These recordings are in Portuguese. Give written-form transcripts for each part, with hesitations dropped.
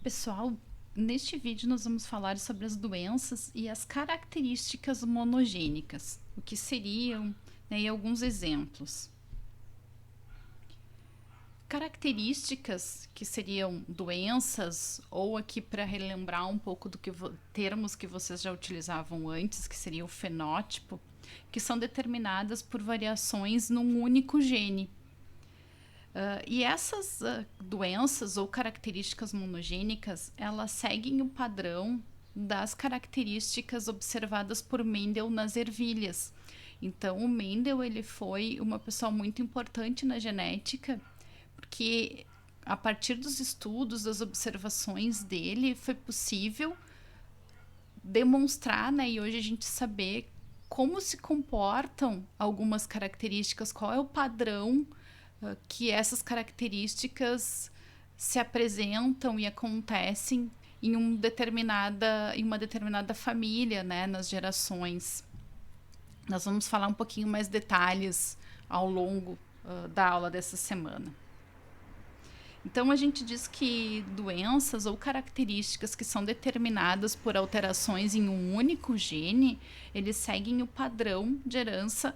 Pessoal, neste vídeo nós vamos falar sobre as doenças e as características monogênicas, o que seriam, né, e alguns exemplos. Características que seriam doenças, ou aqui para relembrar um pouco do que termos que vocês já utilizavam antes, que seria o fenótipo, que são determinadas por variações num único gene. E essas doenças ou características monogênicas, elas seguem o padrão das características observadas por Mendel nas ervilhas. Então, o Mendel ele foi uma pessoa muito importante na genética, porque a partir dos estudos, das observações dele, foi possível demonstrar, né, e hoje a gente saber como se comportam algumas características, qual é o padrão que essas características se apresentam e acontecem em uma determinada família, né, nas gerações. Nós vamos falar um pouquinho mais detalhes ao longo da aula dessa semana. Então, a gente diz que doenças ou características que são determinadas por alterações em um único gene, eles seguem o padrão de herança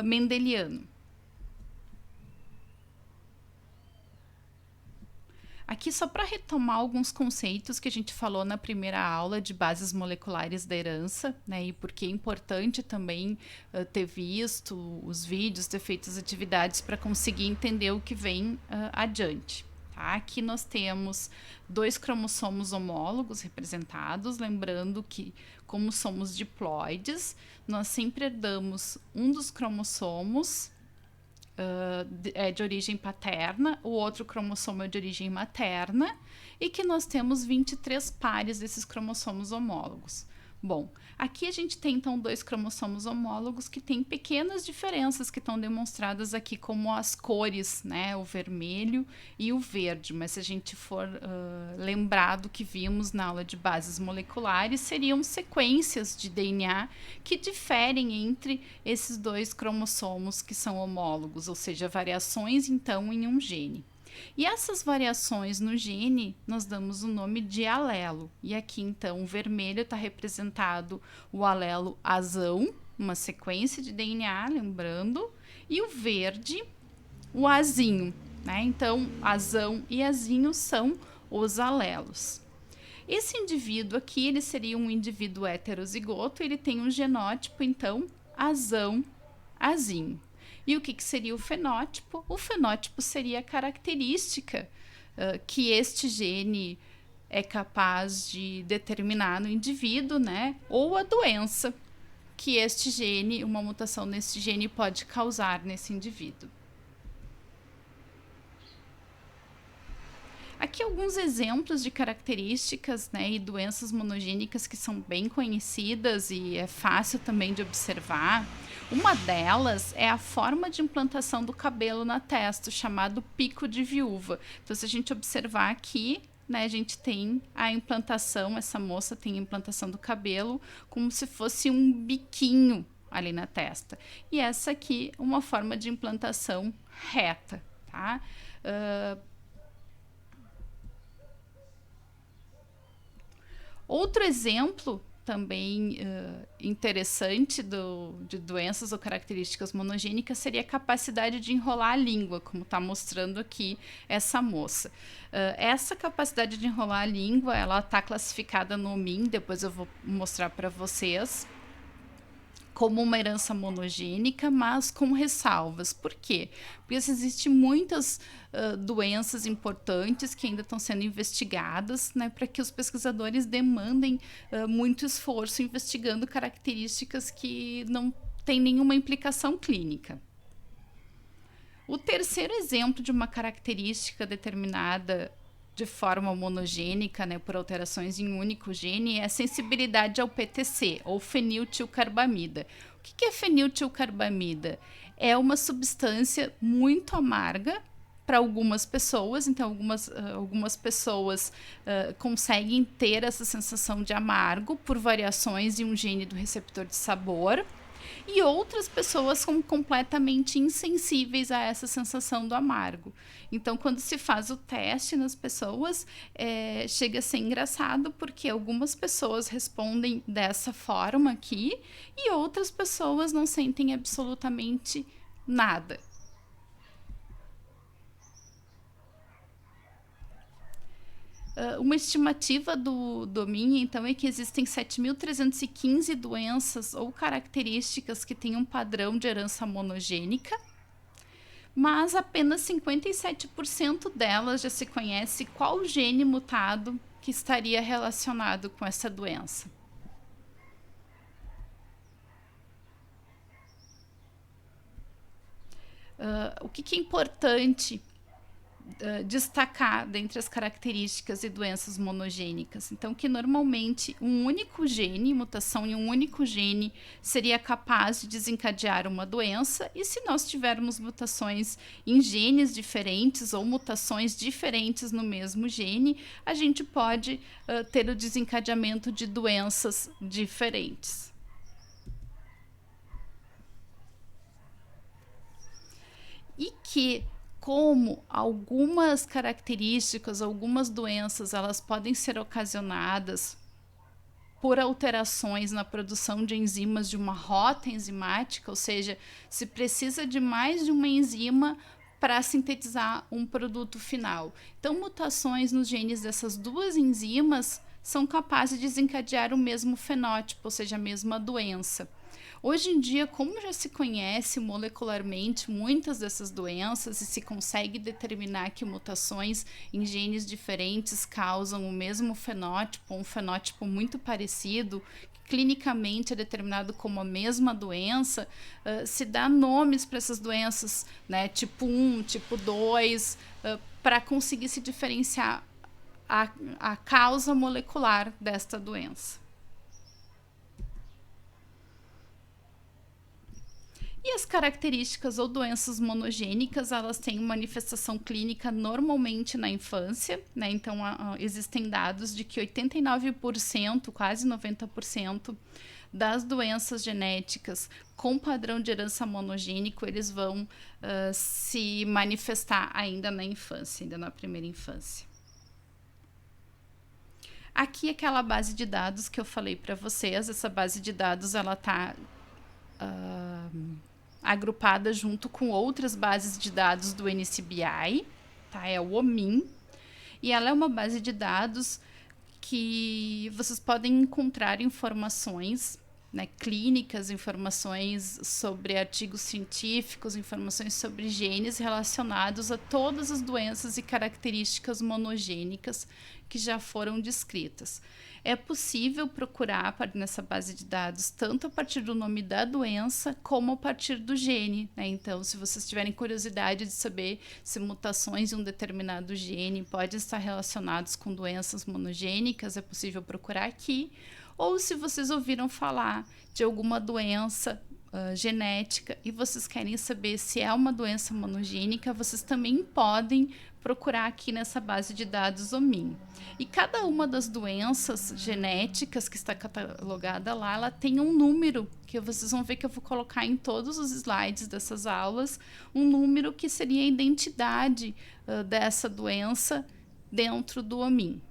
mendeliano. Aqui só para retomar alguns conceitos que a gente falou na primeira aula de bases moleculares da herança, né, e porque é importante também ter visto os vídeos, ter feito as atividades para conseguir entender o que vem adiante. Tá? Aqui nós temos 2 cromossomos homólogos representados, lembrando que, como somos diploides, nós sempre herdamos um dos cromossomos é de origem paterna, o outro cromossomo é de origem materna, e que nós temos 23 pares desses cromossomos homólogos. Bom, aqui a gente tem então 2 cromossomos homólogos que têm pequenas diferenças que estão demonstradas aqui como as cores, né, o vermelho e o verde, mas se a gente for lembrar do que vimos na aula de bases moleculares, seriam sequências de DNA que diferem entre esses 2 cromossomos que são homólogos, ou seja, variações então em um gene. E essas variações no gene, nós damos o nome de alelo. E aqui, então, o vermelho está representado o alelo azão, uma sequência de DNA, lembrando, e o verde, o azinho. Né? Então, azão e azinho são os alelos. Esse indivíduo aqui, ele seria um indivíduo heterozigoto, ele tem um genótipo, então, azão, azinho. E o que seria o fenótipo? O fenótipo seria a característica que este gene é capaz de determinar no indivíduo, né? Ou a doença que este gene, uma mutação nesse gene pode causar nesse indivíduo. Aqui alguns exemplos de características, né, e doenças monogênicas que são bem conhecidas e é fácil também de observar. Uma delas é a forma de implantação do cabelo na testa, chamado pico de viúva. Então, se a gente observar aqui, né, a gente tem a implantação, essa moça tem a implantação do cabelo como se fosse um biquinho ali na testa. E essa aqui, uma forma de implantação reta, tá? Outro exemplo também interessante de doenças ou características monogênicas seria a capacidade de enrolar a língua, como está mostrando aqui essa moça. Essa capacidade de enrolar a língua, ela está classificada no MIM, depois eu vou mostrar para vocês, como uma herança monogênica, mas com ressalvas. Por quê? Porque existem muitas doenças importantes que ainda estão sendo investigadas, né, para que os pesquisadores demandem muito esforço investigando características que não têm nenhuma implicação clínica. O terceiro exemplo de uma característica determinada de forma monogênica, né, por alterações em um único gene, é a sensibilidade ao PTC, ou feniltilcarbamida. O que é feniltilcarbamida? É uma substância muito amarga para algumas pessoas, então algumas pessoas conseguem ter essa sensação de amargo por variações em um gene do receptor de sabor. E outras pessoas são completamente insensíveis a essa sensação do amargo. Então, quando se faz o teste nas pessoas, chega a ser engraçado, porque algumas pessoas respondem dessa forma aqui e outras pessoas não sentem absolutamente nada. Uma estimativa do Dominha, então, é que existem 7.315 doenças ou características que têm um padrão de herança monogênica, mas apenas 57% delas já se conhece qual gene mutado que estaria relacionado com essa doença. O que é importante destacar dentre as características e doenças monogênicas? Então, que normalmente um único gene, mutação em um único gene, seria capaz de desencadear uma doença, e se nós tivermos mutações em genes diferentes ou mutações diferentes no mesmo gene, a gente pode ter o desencadeamento de doenças diferentes. E que, como algumas características, algumas doenças, elas podem ser ocasionadas por alterações na produção de enzimas de uma rota enzimática, ou seja, se precisa de mais de uma enzima para sintetizar um produto final. Então, mutações nos genes dessas duas enzimas são capazes de desencadear o mesmo fenótipo, ou seja, a mesma doença. Hoje em dia, como já se conhece molecularmente muitas dessas doenças e se consegue determinar que mutações em genes diferentes causam o mesmo fenótipo, um fenótipo muito parecido, clinicamente é determinado como a mesma doença, se dá nomes para essas doenças, né, tipo 1, tipo 2, para conseguir se diferenciar a causa molecular desta doença. E as características ou doenças monogênicas, elas têm manifestação clínica normalmente na infância, né? Então, existem dados de que 89%, quase 90%, das doenças genéticas com padrão de herança monogênico, eles vão se manifestar ainda na infância, ainda na primeira infância. Aqui aquela base de dados que eu falei para vocês, essa base de dados, ela está agrupada junto com outras bases de dados do NCBI, tá? É o OMIM, e ela é uma base de dados que vocês podem encontrar informações, né, clínicas, informações sobre artigos científicos, informações sobre genes relacionados a todas as doenças e características monogênicas que já foram descritas. É possível procurar nessa base de dados tanto a partir do nome da doença como a partir do gene, né? Então, se vocês tiverem curiosidade de saber se mutações em um determinado gene podem estar relacionadas com doenças monogênicas, é possível procurar aqui. Ou se vocês ouviram falar de alguma doença genética e vocês querem saber se é uma doença monogênica, vocês também podem procurar aqui nessa base de dados OMIM. E cada uma das doenças genéticas que está catalogada lá, ela tem um número, que vocês vão ver que eu vou colocar em todos os slides dessas aulas, um número que seria a identidade dessa doença dentro do OMIM.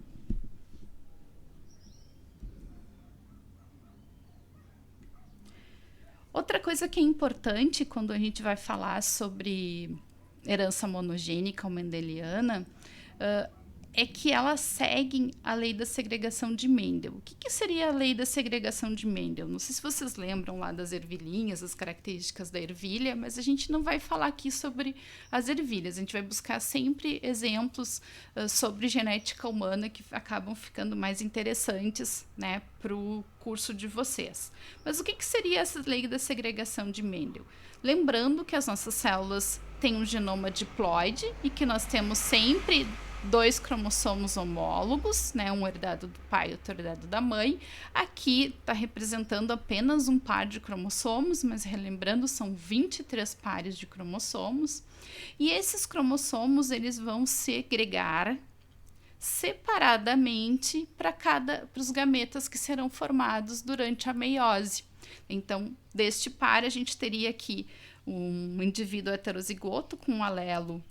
Outra coisa que é importante quando a gente vai falar sobre herança monogênica ou mendeliana é que elas seguem a lei da segregação de Mendel. O que seria a lei da segregação de Mendel? Não sei se vocês lembram lá das ervilhinhas, as características da ervilha, mas a gente não vai falar aqui sobre as ervilhas. A gente vai buscar sempre exemplos sobre genética humana que acabam ficando mais interessantes, né, para o curso de vocês. Mas o que seria essa lei da segregação de Mendel? Lembrando que as nossas células têm um genoma diploide e que nós temos sempre 2 cromossomos homólogos, né? Um herdado do pai e outro herdado da mãe. Aqui está representando apenas um par de cromossomos, mas relembrando, são 23 pares de cromossomos. E esses cromossomos, eles vão segregar separadamente para os gametas que serão formados durante a meiose. Então, deste par, a gente teria aqui um indivíduo heterozigoto com um alelo,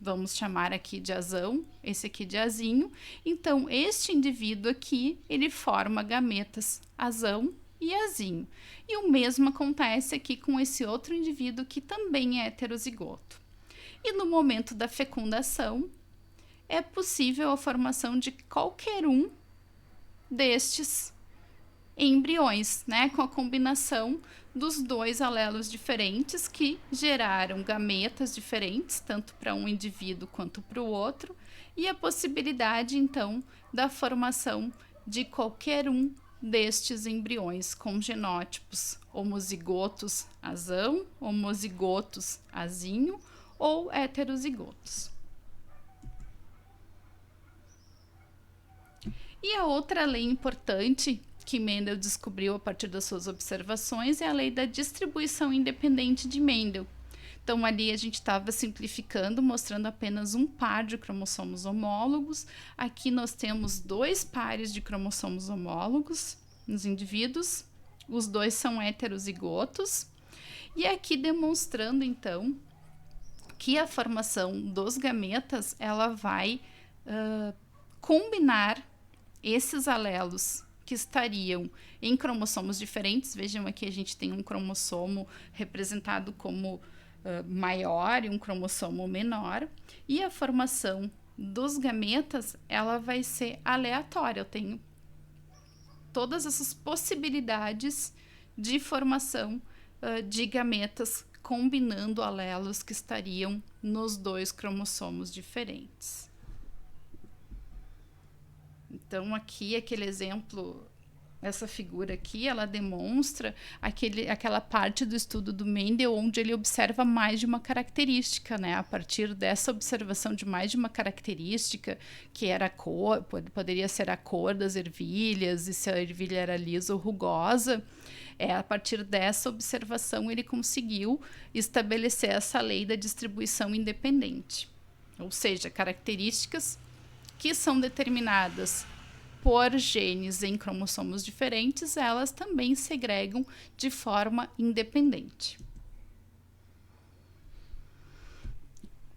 vamos chamar aqui de azão, esse aqui de azinho. Então, este indivíduo aqui, ele forma gametas azão e azinho. E o mesmo acontece aqui com esse outro indivíduo que também é heterozigoto. E no momento da fecundação, é possível a formação de qualquer um destes embriões, né, com a combinação dos dois alelos diferentes que geraram gametas diferentes, tanto para um indivíduo quanto para o outro, e a possibilidade, então, da formação de qualquer um destes embriões com genótipos homozigotos azão, homozigotos azinho ou heterozigotos. E a outra lei importante que Mendel descobriu a partir das suas observações é a lei da distribuição independente de Mendel. Então, ali a gente estava simplificando, mostrando apenas um par de cromossomos homólogos. Aqui nós temos 2 pares de cromossomos homólogos nos indivíduos. Os 2 são heterozigotos. E aqui demonstrando, então, que a formação dos gametas ela vai combinar esses alelos que estariam em cromossomos diferentes. Vejam aqui, a gente tem um cromossomo representado como maior e um cromossomo menor, e a formação dos gametas ela vai ser aleatória. Eu tenho todas essas possibilidades de formação de gametas combinando alelos que estariam nos 2 cromossomos diferentes. Então, aqui, aquele exemplo, essa figura aqui, ela demonstra aquela parte do estudo do Mendel onde ele observa mais de uma característica, né? A partir dessa observação de mais de uma característica, que era a cor, poderia ser a cor das ervilhas, e se a ervilha era lisa ou rugosa, a partir dessa observação ele conseguiu estabelecer essa lei da distribuição independente. Ou seja, características que são determinadas por genes em cromossomos diferentes, elas também segregam de forma independente.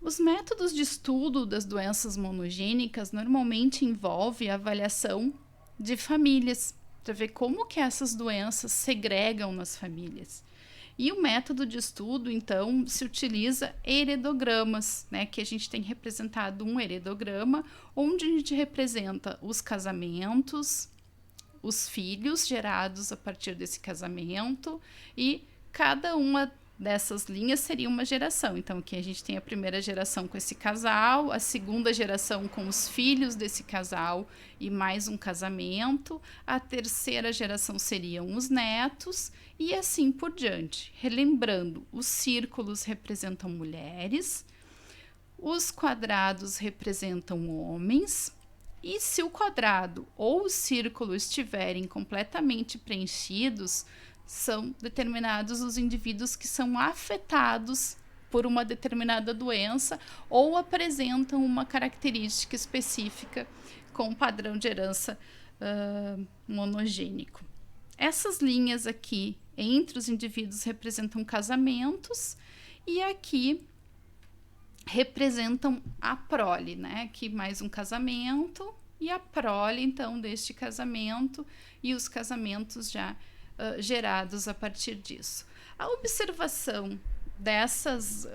Os métodos de estudo das doenças monogênicas normalmente envolvem a avaliação de famílias, para ver como que essas doenças segregam nas famílias. E o método de estudo, então, se utiliza heredogramas, né? Que a gente tem representado um heredograma, onde a gente representa os casamentos, os filhos gerados a partir desse casamento, e cada uma dessas linhas seria uma geração. Então, aqui a gente tem a primeira geração com esse casal, a segunda geração com os filhos desse casal e mais um casamento, a terceira geração seriam os netos, e assim por diante. Relembrando, os círculos representam mulheres, os quadrados representam homens, e se o quadrado ou o círculo estiverem completamente preenchidos, são determinados os indivíduos que são afetados por uma determinada doença ou apresentam uma característica específica com padrão de herança monogênico. Essas linhas aqui entre os indivíduos representam casamentos, e aqui representam a prole, né? Aqui mais um casamento e a prole, então, deste casamento e os casamentos já gerados a partir disso. A observação desses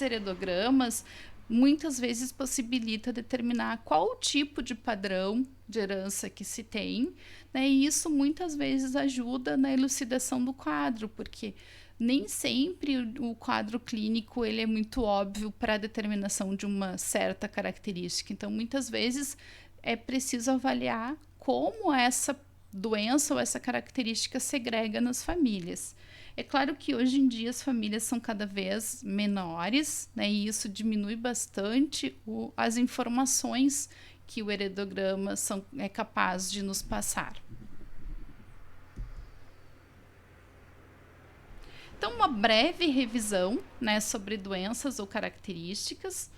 heredogramas muitas vezes possibilita determinar qual tipo de padrão de herança que se tem, né? E isso muitas vezes ajuda na elucidação do quadro, porque nem sempre o quadro clínico ele é muito óbvio para a determinação de uma certa característica. Então, muitas vezes é preciso avaliar como essa doença ou essa característica segrega nas famílias. É claro que hoje em dia as famílias são cada vez menores, né, e isso diminui bastante as informações que o heredograma é capaz de nos passar. Então, uma breve revisão, né, sobre doenças ou características.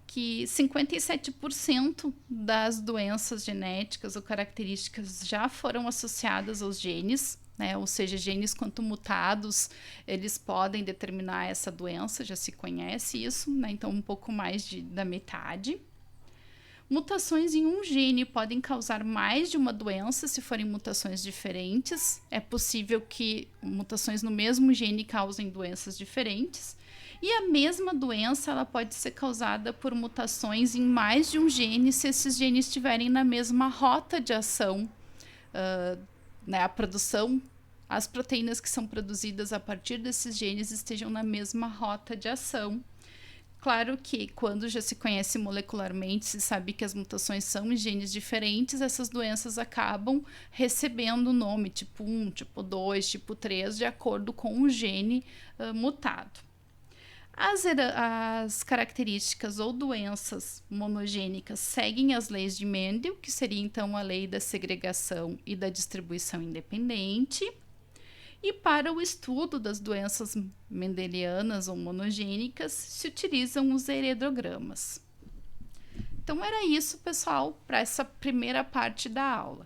que 57% das doenças genéticas ou características já foram associadas aos genes, né? Ou seja, genes quanto mutados, eles podem determinar essa doença, já se conhece isso, né? Então um pouco mais da metade. Mutações em um gene podem causar mais de uma doença se forem mutações diferentes. É possível que mutações no mesmo gene causem doenças diferentes. E a mesma doença ela pode ser causada por mutações em mais de um gene se esses genes estiverem na mesma rota de ação. Né, a produção, as proteínas que são produzidas a partir desses genes estejam na mesma rota de ação. Claro que quando já se conhece molecularmente, se sabe que as mutações são em genes diferentes, essas doenças acabam recebendo o nome tipo 1, tipo 2, tipo 3, de acordo com o gene mutado. As características ou doenças monogênicas seguem as leis de Mendel, que seria então a lei da segregação e da distribuição independente. E para o estudo das doenças mendelianas ou monogênicas, se utilizam os heredogramas. Então era isso, pessoal, para essa primeira parte da aula.